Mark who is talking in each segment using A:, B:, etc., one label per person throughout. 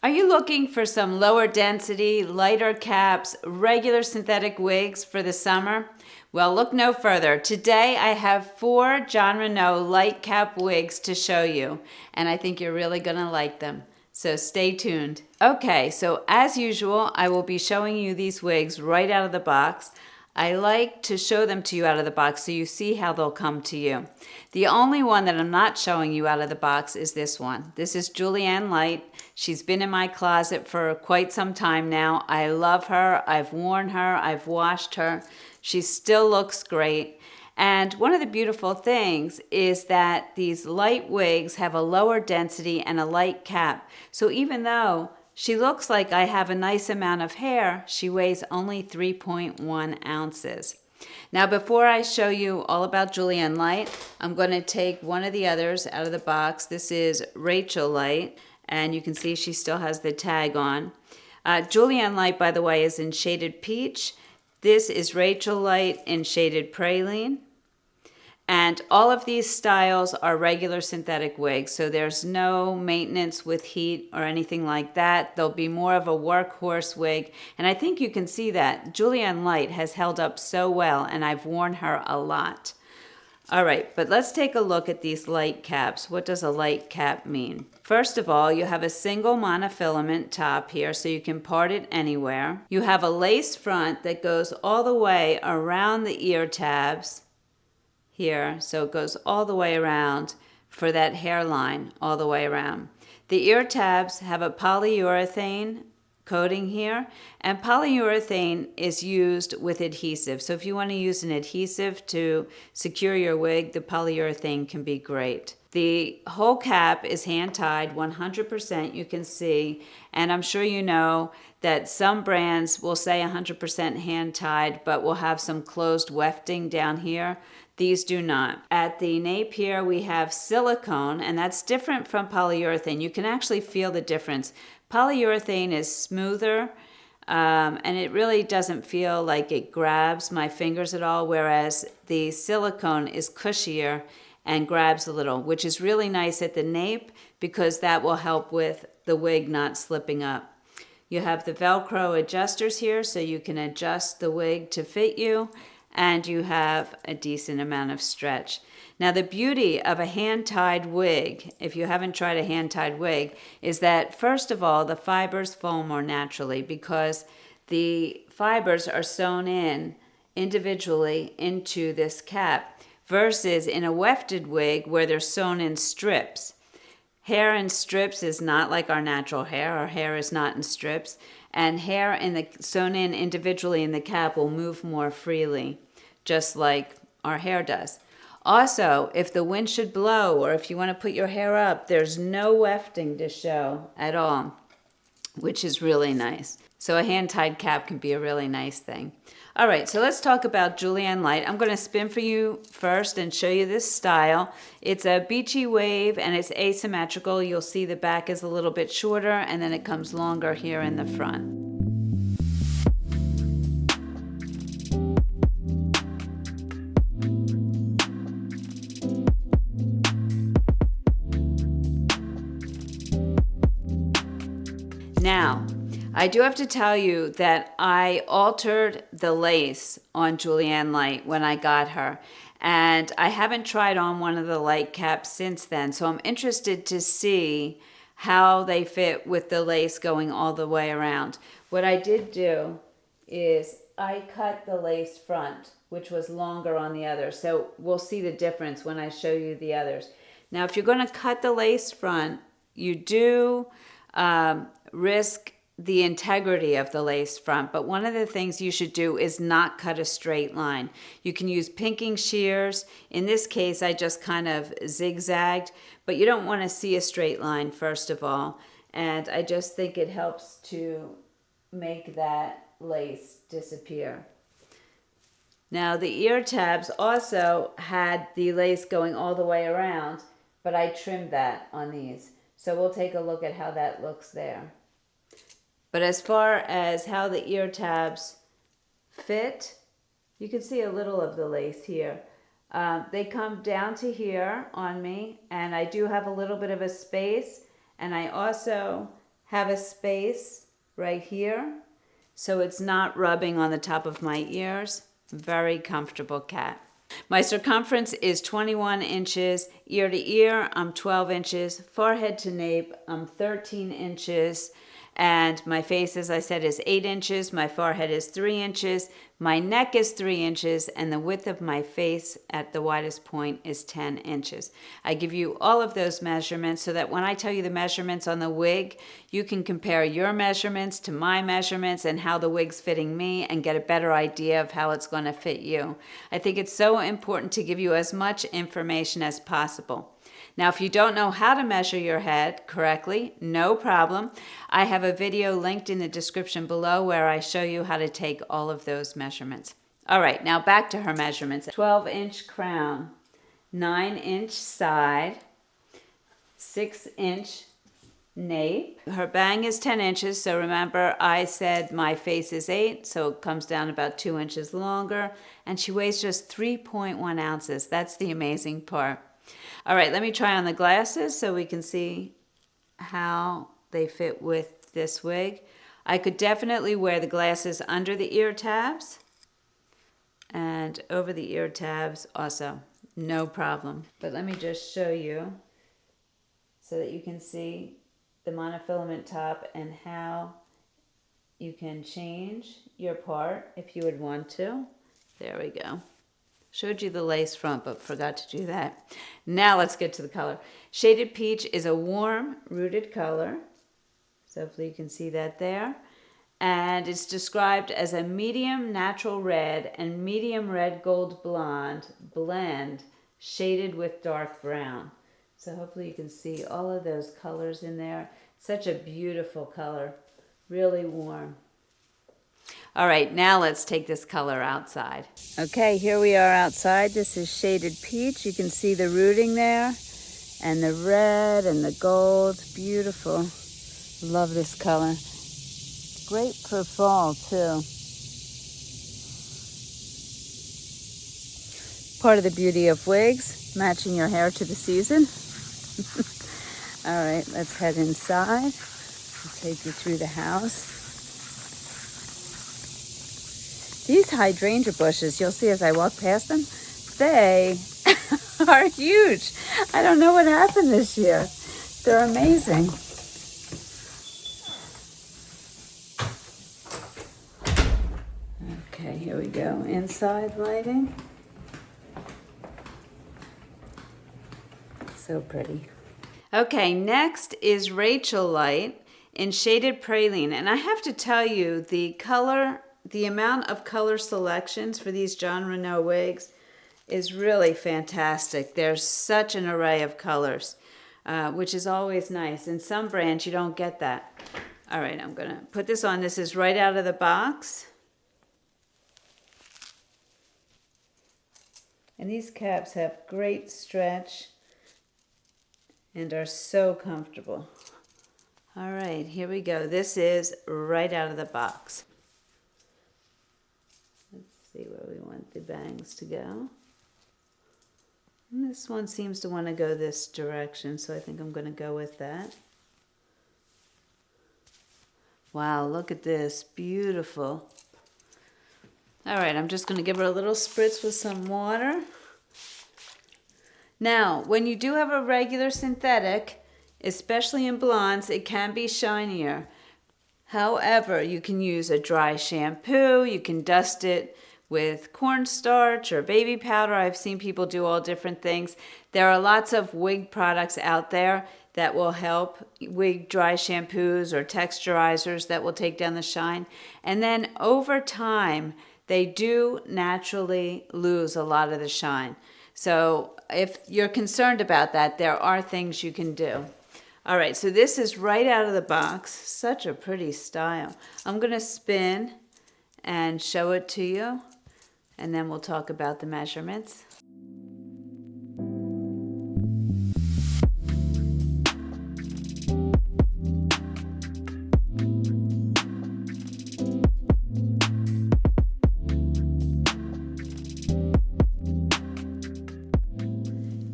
A: Are you looking for some lower density, lighter caps, regular synthetic wigs for the summer? Well, look no further. Today I have 4 Jon Renau light cap wigs to show you, and I think you're really gonna like them. So stay tuned. Okay, so as usual, I will be showing you these wigs right out of the box. I like to show them to you out of the box so you see how they'll come to you. The only one that I'm not showing you out of the box is this one. This is Julianne Lite. She's been in my closet for quite some time now. I love her. I've worn her. I've washed her. She still looks great. And one of the beautiful things is that these light wigs have a lower density and a light cap. So even though she looks like I have a nice amount of hair, she weighs only 3.1 ounces. Now, before I show you all about Julianne Lite, I'm going to take one of the others out of the box. This is Rachel Lite, and you can see she still has the tag on. Julianne Lite, by the way, is in shaded peach. This is Rachel Lite in shaded praline. And all of these styles are regular synthetic wigs, so there's no maintenance with heat or anything like that. They'll be more of a workhorse wig, and I think you can see that. Julianne Lite has held up so well, and I've worn her a lot. All right, but let's take a look at these light caps. What does a light cap mean? First of all, you have a single monofilament top here, so you can part it anywhere. You have a lace front that goes all the way around the ear tabs here, so it goes all the way around for that hairline all the way around. The ear tabs have a polyurethane coating here, and polyurethane is used with adhesive. So if you want to use an adhesive to secure your wig, the polyurethane can be great. The whole cap is hand tied 100%, you can see, and I'm sure you know that some brands will say 100% hand tied, but will have some closed wefting down here. These do not. At the nape here, we have silicone, and that's different from polyurethane. You can actually feel the difference. Polyurethane is smoother, and it really doesn't feel like it grabs my fingers at all, whereas the silicone is cushier and grabs a little, which is really nice at the nape because that will help with the wig not slipping up. You have the Velcro adjusters here, so you can adjust the wig to fit you, and you have a decent amount of stretch. Now, the beauty of a hand-tied wig, if you haven't tried a hand-tied wig, is that, first of all, the fibers foam more naturally because the fibers are sewn in individually into this cap versus in a wefted wig where they're sewn in strips. Hair in strips is not like our natural hair. Our hair is not in strips. And hair sewn in individually in the cap will move more freely, just like our hair does. Also, if the wind should blow or if you want to put your hair up, there's no wefting to show at all, which is really nice. So a hand-tied cap can be a really nice thing. All right, so let's talk about Julianne Lite. I'm going to spin for you first and show you this style. It's a beachy wave and it's asymmetrical. You'll see the back is a little bit shorter and then it comes longer here in the front. Now, I do have to tell you that I altered the lace on Julianne Lite when I got her, and I haven't tried on one of the light caps since then, so I'm interested to see how they fit with the lace going all the way around. What I did do is I cut the lace front, which was longer on the other, so we'll see the difference when I show you the others. Now, if you're going to cut the lace front, you do risk the integrity of the lace front, but one of the things you should do is not cut a straight line. You can use pinking shears. In this case, I just kind of zigzagged, but you don't want to see a straight line, first of all, and I just think it helps to make that lace disappear. Now, the ear tabs also had the lace going all the way around, but I trimmed that on these. So we'll take a look at how that looks there. But as far as how the ear tabs fit, you can see a little of the lace here. They come down to here on me, and I do have a little bit of a space, and I also have a space right here, so it's not rubbing on the top of my ears. Very comfortable cap. My circumference is 21 inches. Ear to ear, I'm 12 inches. Forehead to nape, I'm 13 inches. And my face, as I said, is 8 inches. My forehead is 3 inches. My neck is 3 inches. And the width of my face at the widest point is 10 inches. I give you all of those measurements so that when I tell you the measurements on the wig, you can compare your measurements to my measurements and how the wig's fitting me and get a better idea of how it's going to fit you. I think it's so important to give you as much information as possible. Now, if you don't know how to measure your head correctly, no problem. I have a video linked in the description below where I show you how to take all of those measurements. All right, now back to her measurements. 12-inch crown, 9-inch side, 6-inch nape. Her bang is 10 inches, so remember I said my face is 8, so it comes down about 2 inches longer, and she weighs just 3.1 ounces. That's the amazing part. All right, let me try on the glasses so we can see how they fit with this wig. I could definitely wear the glasses under the ear tabs and over the ear tabs also, no problem. But let me just show you so that you can see the monofilament top and how you can change your part if you would want to. There we go. Showed you the lace front, but forgot to do that. Now let's get to the color. Shaded Peach is a warm, rooted color. So hopefully you can see that there. And it's described as a medium natural red and medium red gold blonde blend shaded with dark brown. So hopefully you can see all of those colors in there. Such a beautiful color, really warm. All right, now let's take this color outside. Okay, here we are outside. This is Shaded Peach. You can see the rooting there and the red and the gold. Beautiful. Love this color. Great for fall too. Part of the beauty of wigs, matching your hair to the season. All right, let's head inside. I'll take you through the house. These hydrangea bushes, you'll see as I walk past them, they are huge. I don't know what happened this year. They're amazing. Okay, here we go. Inside lighting. So pretty. Okay, next is Rachel Lite in Shaded Praline. And I have to tell you, the amount of color selections for these Jon Renau wigs is really fantastic. There's such an array of colors, which is always nice. In some brands, you don't get that. All right, I'm going to put this on. This is right out of the box. And these caps have great stretch and are so comfortable. All right, here we go. This is right out of the box. See where we want the bangs to go. And this one seems to want to go this direction, so I think I'm going to go with that. Wow, look at this. Beautiful. All right, I'm just going to give her a little spritz with some water. Now, when you do have a regular synthetic, especially in blondes, it can be shinier. However, you can use a dry shampoo. You can dust it with cornstarch or baby powder. I've seen people do all different things. There are lots of wig products out there that will help, wig dry shampoos or texturizers that will take down the shine. And then over time, they do naturally lose a lot of the shine. So if you're concerned about that, there are things you can do. All right, so this is right out of the box. Such a pretty style. I'm going to spin and show it to you, and then we'll talk about the measurements.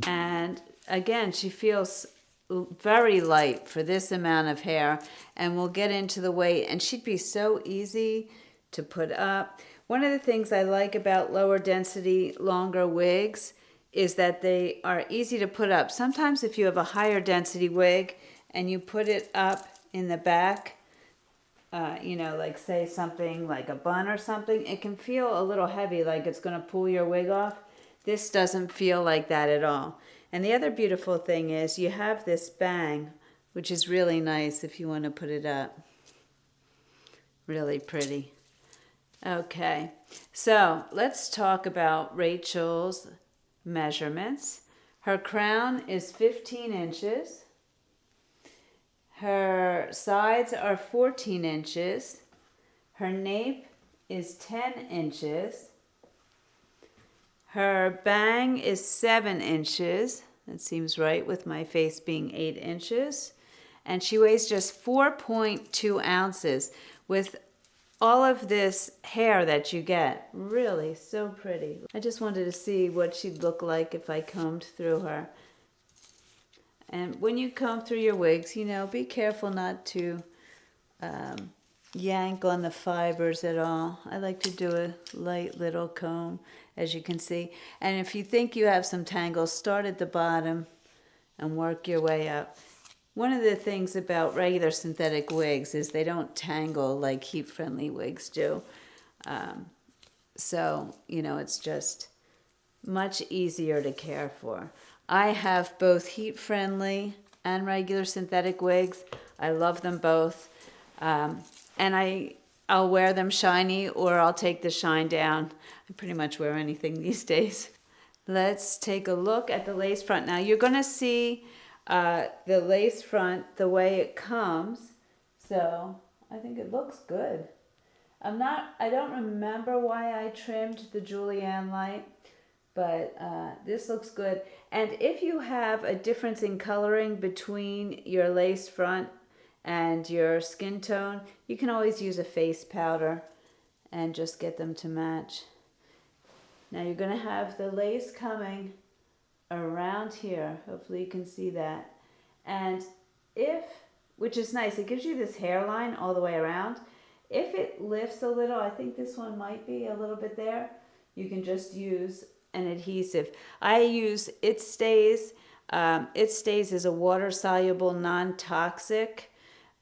A: And again, she feels very light for this amount of hair, and we'll get into the weight, and she'd be so easy to put up. One of the things I like about lower density, longer wigs is that they are easy to put up. Sometimes if you have a higher density wig and you put it up in the back, you know, like say something like a bun or something, it can feel a little heavy, like it's going to pull your wig off. This doesn't feel like that at all. And the other beautiful thing is you have this bang, which is really nice if you want to put it up. Really pretty. Okay, so let's talk about Rachel's measurements. Her crown is 15 inches. Her sides are 14 inches. Her nape is 10 inches. Her bang is 7 inches. That seems right with my face being 8 inches. And she weighs just 4.2 ounces with all of this hair that you get. Really so pretty. I just wanted to see what she'd look like if I combed through her. And when you comb through your wigs, you know, be careful not to yank on the fibers at all. I like to do a light little comb, as you can see. And if you think you have some tangles, start at the bottom and work your way up. One of the things about regular synthetic wigs is they don't tangle like heat-friendly wigs do. So, you know, it's just much easier to care for. I have both heat-friendly and regular synthetic wigs. I love them both. And I'll wear them shiny or I'll take the shine down. I pretty much wear anything these days. Let's take a look at the lace front. Now you're going to see the lace front the way it comes. So I think it looks good. I don't remember why I trimmed the Julianne Lite, but this looks good. And if you have a difference in coloring between your lace front and your skin tone, you can always use a face powder and just get them to match. Now you're going to have the lace coming around here. Hopefully you can see that. And which is nice, it gives you this hairline all the way around. If it lifts a little, I think this one might be a little bit there, you can just use an adhesive. I use It Stays. It Stays is a water-soluble, non-toxic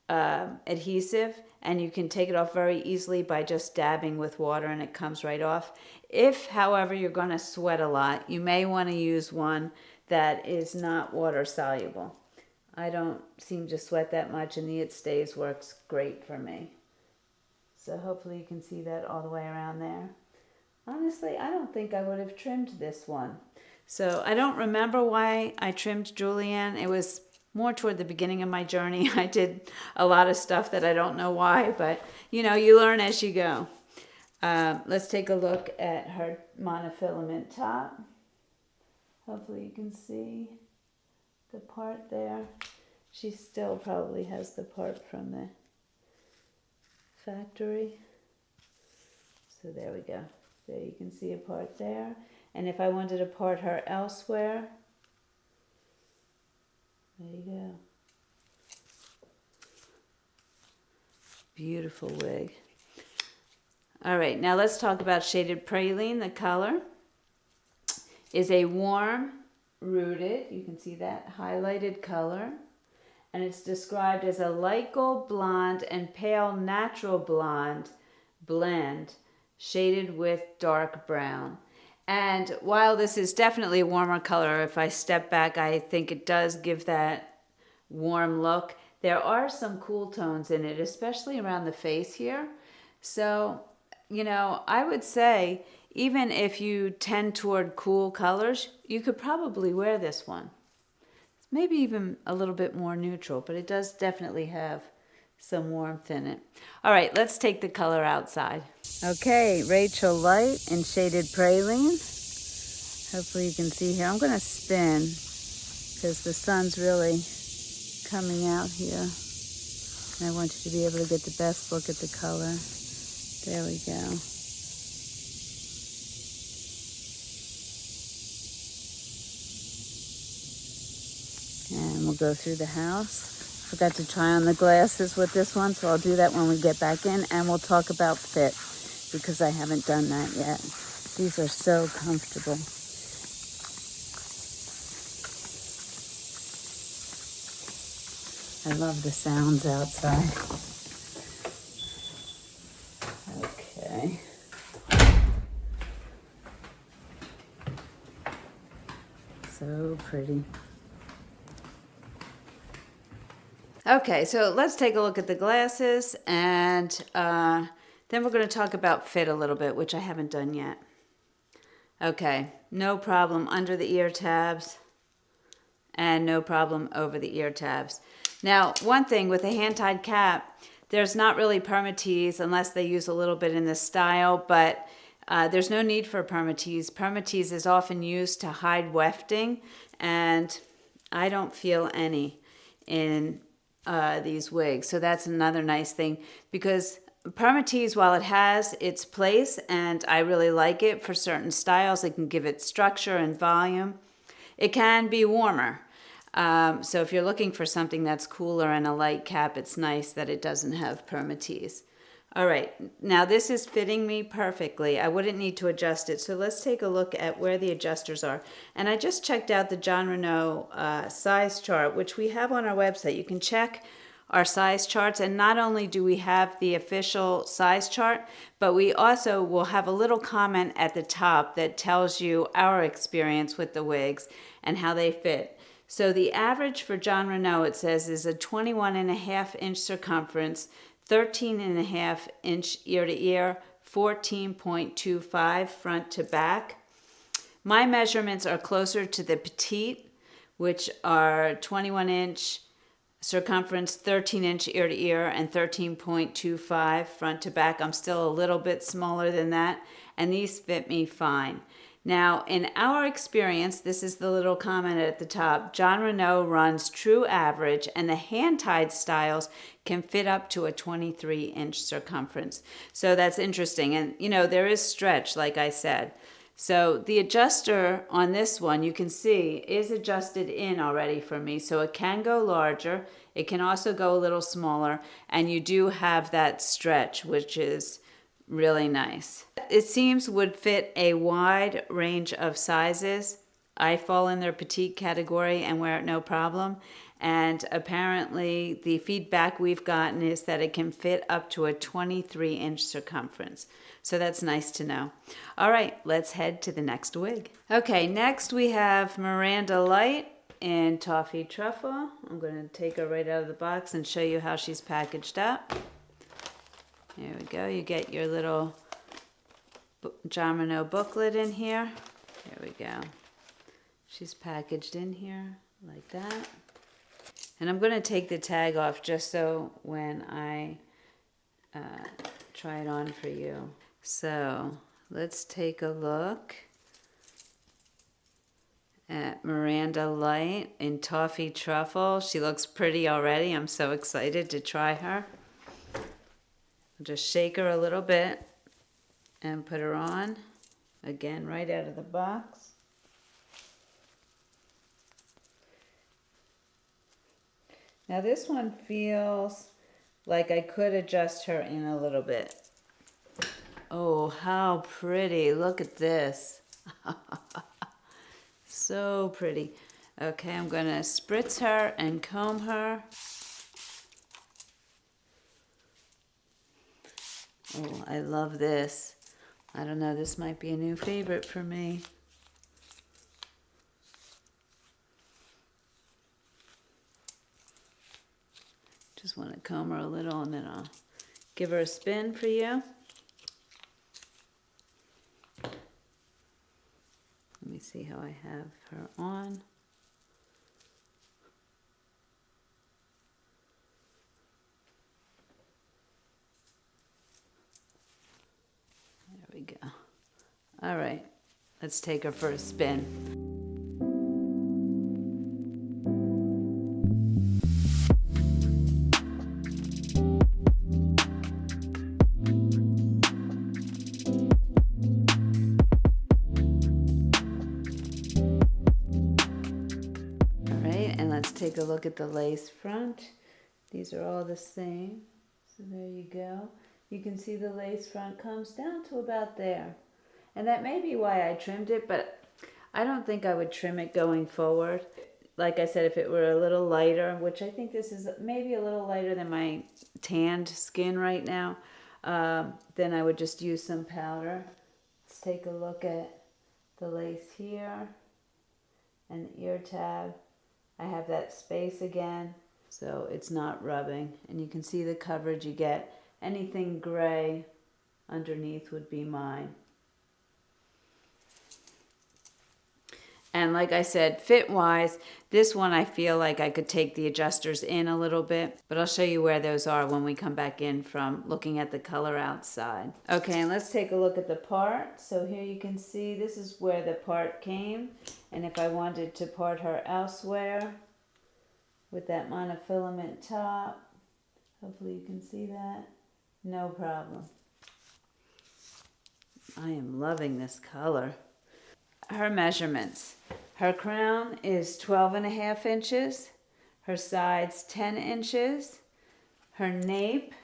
A: adhesive, and you can take it off very easily by just dabbing with water and it comes right off. If, however, you're going to sweat a lot, you may want to use one that is not water-soluble. I don't seem to sweat that much, and the It Stays works great for me. So hopefully you can see that all the way around there. Honestly, I don't think I would have trimmed this one. So I don't remember why I trimmed Julianne. It was more toward the beginning of my journey. I did a lot of stuff that I don't know why, but you know, you learn as you go. Let's take a look at her monofilament top. Hopefully you can see the part there. She still probably has the part from the factory. So there we go. There you can see a part there. And if I wanted to part her elsewhere, there you go. Beautiful wig. All right, now let's talk about shaded praline. The color is a warm, rooted, you can see that, highlighted color. And it's described as a light gold blonde and pale natural blonde blend shaded with dark brown. And while this is definitely a warmer color, if I step back, I think it does give that warm look. There are some cool tones in it, especially around the face here. So, you know, I would say even if you tend toward cool colors, you could probably wear this one. It's maybe even a little bit more neutral, but it does definitely have some warmth in it. All right, let's take the color outside. Okay, Rachel Lite in shaded praline. Hopefully you can see here. I'm going to spin because the sun's really coming out here. And I want you to be able to get the best look at the color. There we go. And we'll go through the house. Forgot to try on the glasses with this one, so I'll do that when we get back in, and we'll talk about fit because I haven't done that yet. These are so comfortable. I love the sounds outside. Okay. So pretty. Okay, so let's take a look at the glasses, and then we're going to talk about fit a little bit, which I haven't done yet. Okay, no problem under the ear tabs, and no problem over the ear tabs. Now, one thing with a hand-tied cap, there's not really permatease unless they use a little bit in this style, but there's no need for permatease. Permatease is often used to hide wefting, and I don't feel any in these wigs. So that's another nice thing, because permatease, while it has its place, and I really like it for certain styles, it can give it structure and volume, it can be warmer. So if you're looking for something that's cooler and a light cap, it's nice that it doesn't have permatease. All right, now this is fitting me perfectly. I wouldn't need to adjust it. So let's take a look at where the adjusters are. And I just checked out the Jon Renau size chart, which we have on our website. You can check our size charts, and not only do we have the official size chart, but we also will have a little comment at the top that tells you our experience with the wigs and how they fit. So the average for Jon Renau, it says, is a 21.5-inch circumference, 13.5-inch ear to ear, 14.25 front to back. My measurements are closer to the petite, which are 21-inch circumference, 13-inch ear to ear, and 13.25 front to back. I'm still a little bit smaller than that, and these fit me fine. Now, in our experience, this is the little comment at the top, Jon Renau runs true average, and the hand-tied styles can fit up to a 23-inch circumference. So that's interesting. And, you know, there is stretch, like I said. So the adjuster on this one, you can see, is adjusted in already for me. So it can go larger. It can also go a little smaller. And you do have that stretch, which is really nice. It seems would fit a wide range of sizes. I fall in their petite category and wear it no problem. And apparently the feedback we've gotten is that it can fit up to a 23-inch circumference. So that's nice to know. All right, let's head to the next wig. Okay, next we have Miranda Lite in Toffee Truffle. I'm going to take her right out of the box and show you how she's packaged up. There we go. You get your little Jon Renau booklet in here. There we go. She's packaged in here like that. And I'm going to take the tag off just so when I try it on for you. So let's take a look at Miranda Lite in Toffee Truffle. She looks pretty already. I'm so excited to try her. Just shake her a little bit and put her on. Again, right out of the box. Now this one feels like I could adjust her in a little bit. Oh, how pretty. Look at this. So pretty. Okay, I'm going to spritz her and comb her. Oh, I love this. I don't know, this might be a new favorite for me. Just want to comb her a little and then I'll give her a spin for you. Let me see how I have her on. There we go. All right, let's take her for a spin. Take a a look at the lace front. These are all the same. So there you go. You can see the lace front comes down to about there. And that may be why I trimmed it, but I don't think I would trim it going forward. Like I said, if it were a little lighter, which I think this is maybe a little lighter than my tanned skin right now, then I would just use some powder. Let's take a look at the lace here and the ear tab. I have that space again, so it's not rubbing. And you can see the coverage you get. Anything gray underneath would be mine. And like I said, fit-wise, this one I feel like I could take the adjusters in a little bit, but I'll show you where those are when we come back in from looking at the color outside. Okay, and let's take a look at the part. So here you can see this is where the part came, and if I wanted to part her elsewhere with that monofilament top, hopefully you can see that, no problem. I am loving this color. Her measurements. Her crown is 12.5 inches. Her sides 10 inches. Her nape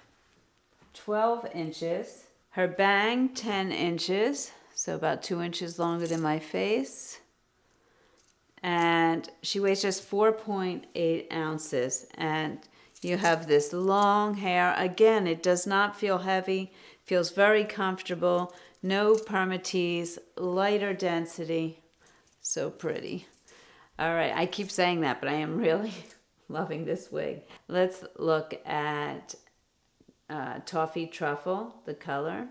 A: 12 inches. Her bang 10 inches. So about 2 inches longer than my face. And she weighs just 4.8 ounces. And you have this long hair. Again, it does not feel heavy. Feels very comfortable. No permatease, lighter density. So pretty. All right, I keep saying that, but I am really loving this wig. Let's look at Toffee Truffle, the color.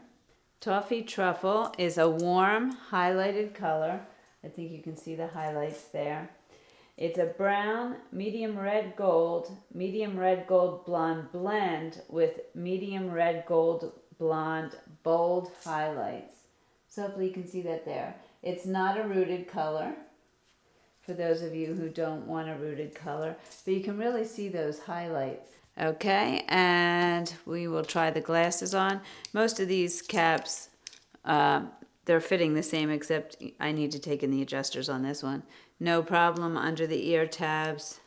A: Toffee Truffle is a warm, highlighted color. I think you can see the highlights there. It's a brown, medium red gold blonde blend with medium red gold blonde bold highlights. So hopefully you can see that there. It's not a rooted color for those of you who don't want a rooted color, but you can really see those highlights. Okay, and we will try the glasses on. Most of these caps, they're fitting the same, except I need to take in the adjusters on this one. No problem under the ear tabs.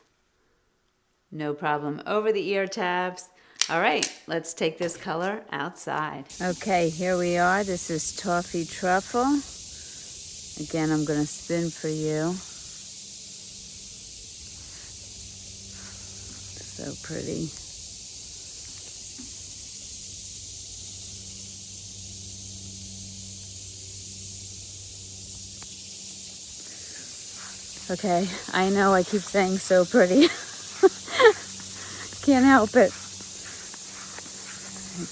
A: No problem over the ear tabs. All right, let's take this color outside. Okay, here we are. This is Toffee Truffle. Again, I'm going to spin for you. So pretty. Okay, I know I keep saying so pretty. Can't help it.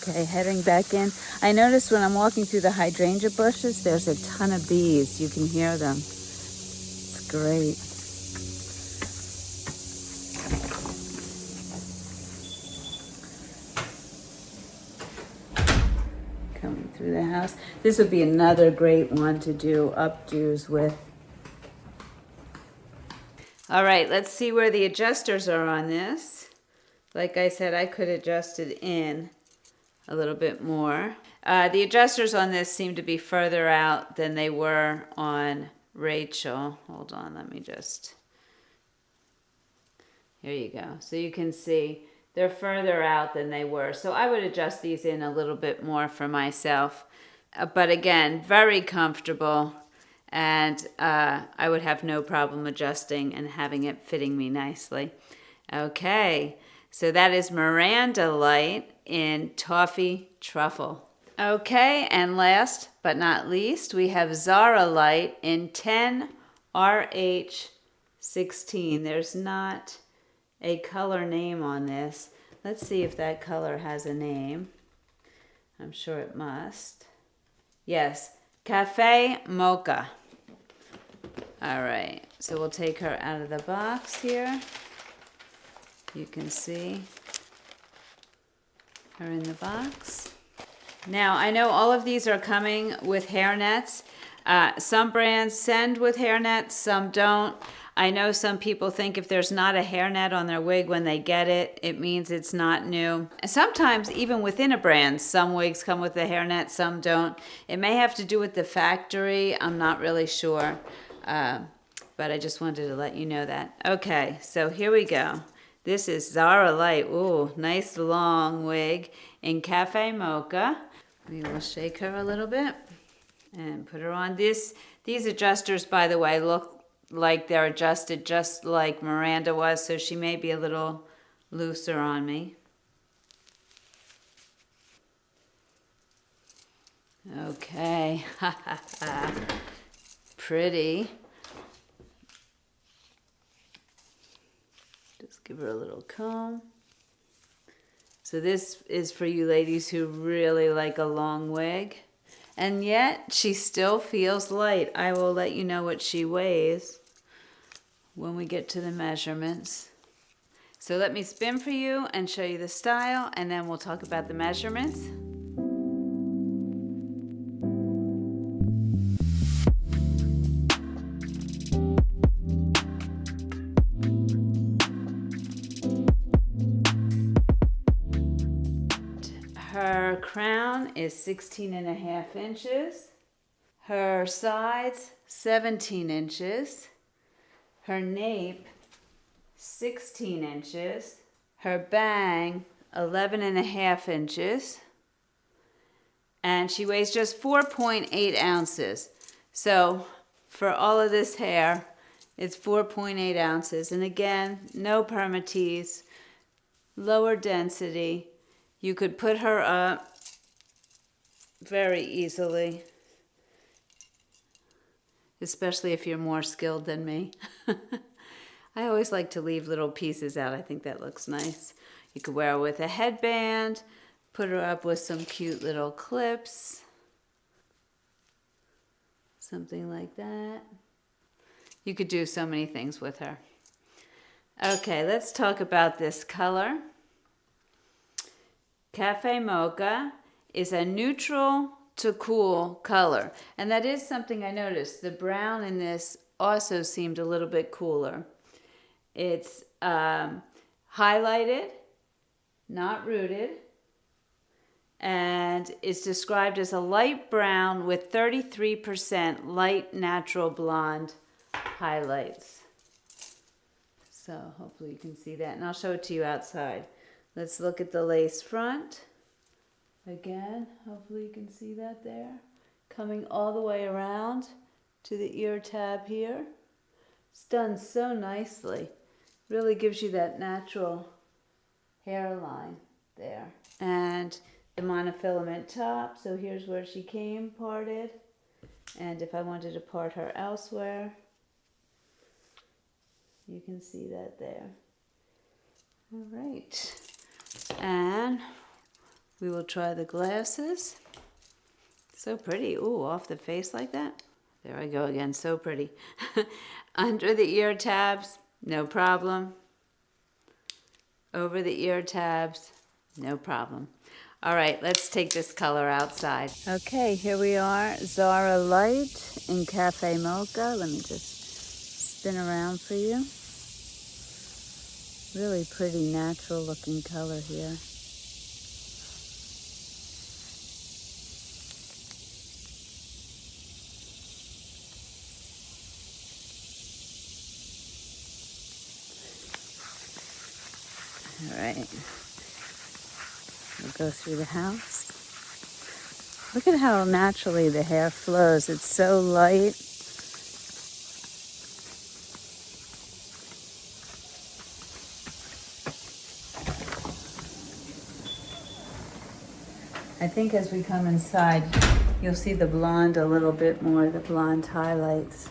A: Okay, heading back in. I noticed when I'm walking through the hydrangea bushes, there's a ton of bees. You can hear them. It's great. Coming through the house. This would be another great one to do updos with. All right, let's see where the adjusters are on this. Like I said, I could adjust it in a little bit more. The adjusters on this seem to be further out than they were on Rachel. Hold on, let me just... Here you go. So you can see they're further out than they were. So I would adjust these in a little bit more for myself. But again, very comfortable. And I would have no problem adjusting and having it fitting me nicely. Okay, so that is Miranda Lite in Toffee Truffle. Okay, and last but not least, we have Zara Lite in 10RH16. There's not a color name on this. Let's see if that color has a name. I'm sure it must. Yes, Cafe Mocha. All right, so we'll take her out of the box here. You can see her in the box. Now, I know all of these are coming with hairnets. Some brands send with hairnets, some don't. I know some people think if there's not a hairnet on their wig when they get it, it means it's not new. Sometimes, even within a brand, some wigs come with a hairnet, some don't. It may have to do with the factory. I'm not really sure. but I just wanted to let you know that. Okay, so here we go. This is Zara Lite. Ooh, nice long wig in Cafe Mocha. We will shake her a little bit and put her on. These adjusters, by the way, look like they're adjusted just like Miranda was, so she may be a little looser on me. Okay, pretty. Just give her a little comb. So this is for you ladies who really like a long wig. And yet she still feels light. I will let you know what she weighs when we get to the measurements. So let me spin for you and show you the style, and then we'll talk about the measurements. Her crown is 16.5 inches. Her sides, 17 inches. Her nape, 16 inches. Her bang, 11.5 inches. And she weighs just 4.8 ounces. So for all of this hair, it's 4.8 ounces. And again, no permatease, lower density. You could put her up very easily, especially if you're more skilled than me. I always like to leave little pieces out. I think that looks nice. You could wear her with a headband, put her up with some cute little clips, something like that. You could do so many things with her. Okay, let's talk about this color. Cafe Mocha is a neutral to cool color. And that is something I noticed. The brown in this also seemed a little bit cooler. It's highlighted, not rooted, and it's described as a light brown with 33% light natural blonde highlights. So hopefully you can see that, and I'll show it to you outside. Let's look at the lace front. Again, hopefully you can see that there. Coming all the way around to the ear tab here. It's done so nicely. Really gives you that natural hairline there. And the monofilament top. So here's where she came parted. And if I wanted to part her elsewhere, you can see that there. All right. And we will try the glasses. So pretty. Ooh, off the face like that. There I go again. So pretty. Under the ear tabs, no problem. Over the ear tabs, no problem. All right, let's take this color outside. Okay, here we are. Zara Lite in Cafe Mocha. Let me just spin around for you. Really pretty natural looking color here. All right, we'll go through the house. Look at how naturally the hair flows. It's so light. I think as we come inside, you'll see the blonde a little bit more, the blonde highlights.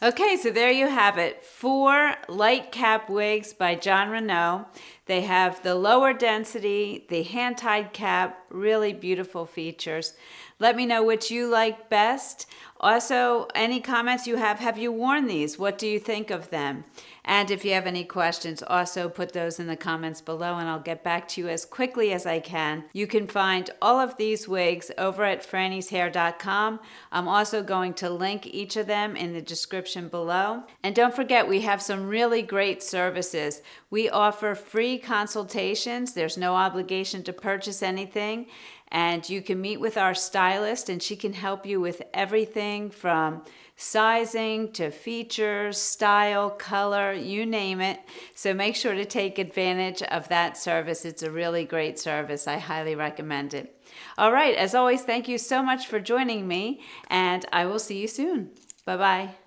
A: Okay, so there you have it. 4 light cap wigs by Jon Renau. They have the lower density, the hand-tied cap, really beautiful features. Let me know which you like best. Also, any comments you have you worn these? What do you think of them? And if you have any questions, also put those in the comments below and I'll get back to you as quickly as I can. You can find all of these wigs over at frannieshair.com. I'm also going to link each of them in the description below. And don't forget, we have some really great services. We offer free consultations. There's no obligation to purchase anything. and you can meet with our stylist, and she can help you with everything from sizing to features, style, color, you name it. So make sure to take advantage of that service. It's a really great service. I highly recommend it. All right, as always, thank you so much for joining me, and I will see you soon. Bye-bye.